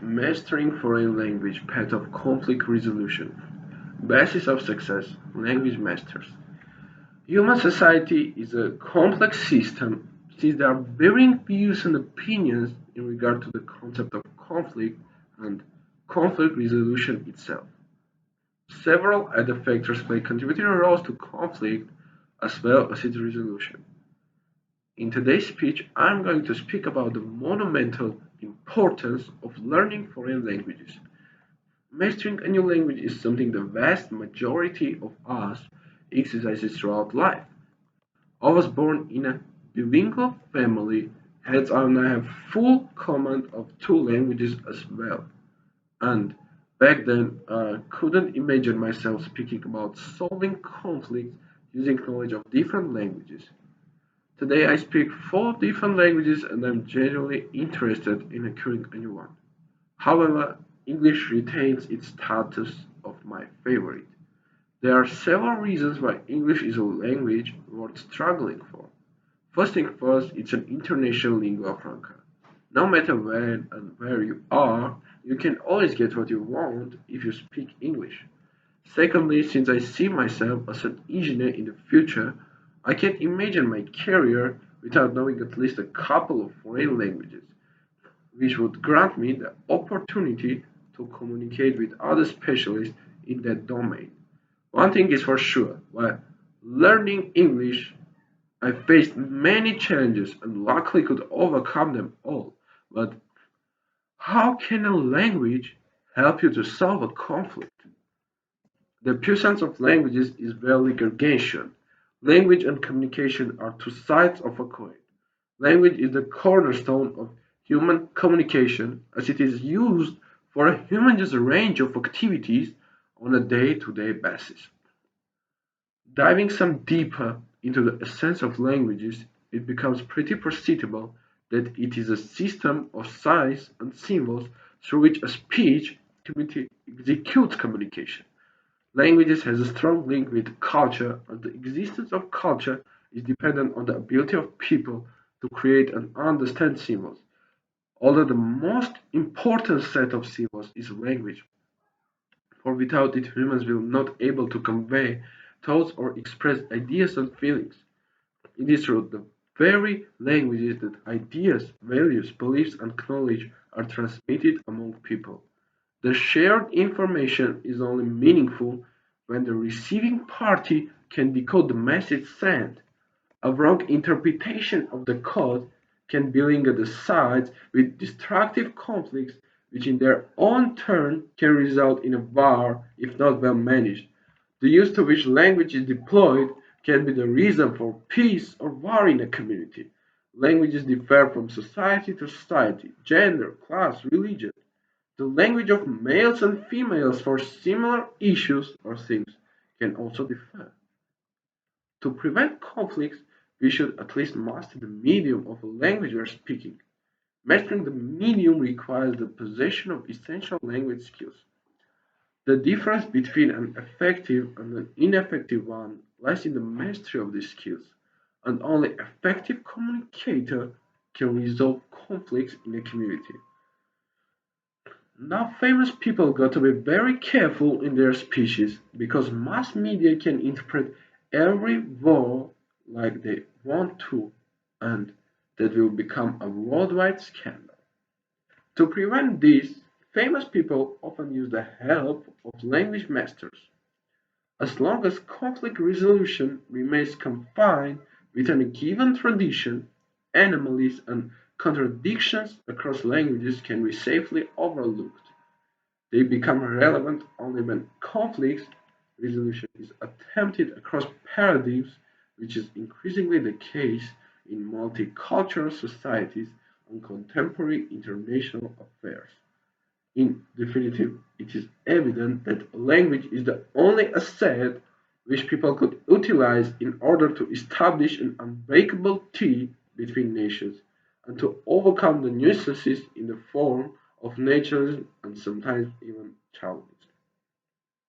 Mastering foreign language path of conflict resolution. Basis of success, language masters. Human society is a complex system since there are varying views and opinions in regard to the concept of conflict and conflict resolution itself. Several other factors play contributing roles to conflict as well as its resolution. In today's speech, I'm going to speak about the monumental importance of learning foreign languages. Mastering a new language is something the vast majority of us exercises throughout life. I was born in a bilingual family, hence I now have full command of two languages as well. And back then, I couldn't imagine myself speaking about solving conflicts using knowledge of different languages. Today, I speak four different languages and I'm genuinely interested in acquiring a new one. However, English retains its status of my favorite. There are several reasons why English is a language worth struggling for. First thing first, it's an international lingua franca. No matter when and where you are, you can always get what you want if you speak English. Secondly, since I see myself as an engineer in the future, I can't imagine my career without knowing at least a couple of foreign languages, which would grant me the opportunity to communicate with other specialists in that domain. One thing is for sure, while learning English, I faced many challenges and luckily could overcome them all. But how can a language help you to solve a conflict? The puissance of languages is rarely gargantuan. Language and communication are two sides of a coin. Language is the cornerstone of human communication as it is used for a human's range of activities on a day-to-day basis. Diving some deeper into the essence of languages, it becomes pretty perceptible that it is a system of signs and symbols through which a speech community executes communication. Languages has a strong link with culture, and the existence of culture is dependent on the ability of people to create and understand symbols. Although the most important set of symbols is language, for without it humans will not able to convey thoughts or express ideas and feelings. It is through the very languages that ideas, values, beliefs, and knowledge are transmitted among people. The shared information is only meaningful when the receiving party can decode the message sent. A wrong interpretation of the code can bellinger the sides with destructive conflicts which in their own turn can result in a war if not well managed. The use to which language is deployed can be the reason for peace or war in a community. Languages differ from society to society, gender, class, religion. The language of males and females for similar issues or things can also differ. To prevent conflicts, we should at least master the medium of a language we are speaking. Mastering the medium requires the possession of essential language skills. The difference between an effective and an ineffective one lies in the mastery of these skills. An only effective communicator can resolve conflicts in a community. Now, famous people got to be very careful in their speeches because mass media can interpret every word like they want to, and that will become a worldwide scandal. To prevent this, famous people often use the help of language masters. As long as conflict resolution remains confined within a given tradition, anomalies and contradictions across languages can be safely overlooked. They become relevant only when conflict resolution is attempted across paradigms, which is increasingly the case in multicultural societies and contemporary international affairs. In definitive, it is evident that language is the only asset which people could utilize in order to establish an unbreakable tie between nations and to overcome the nuisances in the form of nationalism and sometimes even chauvinism.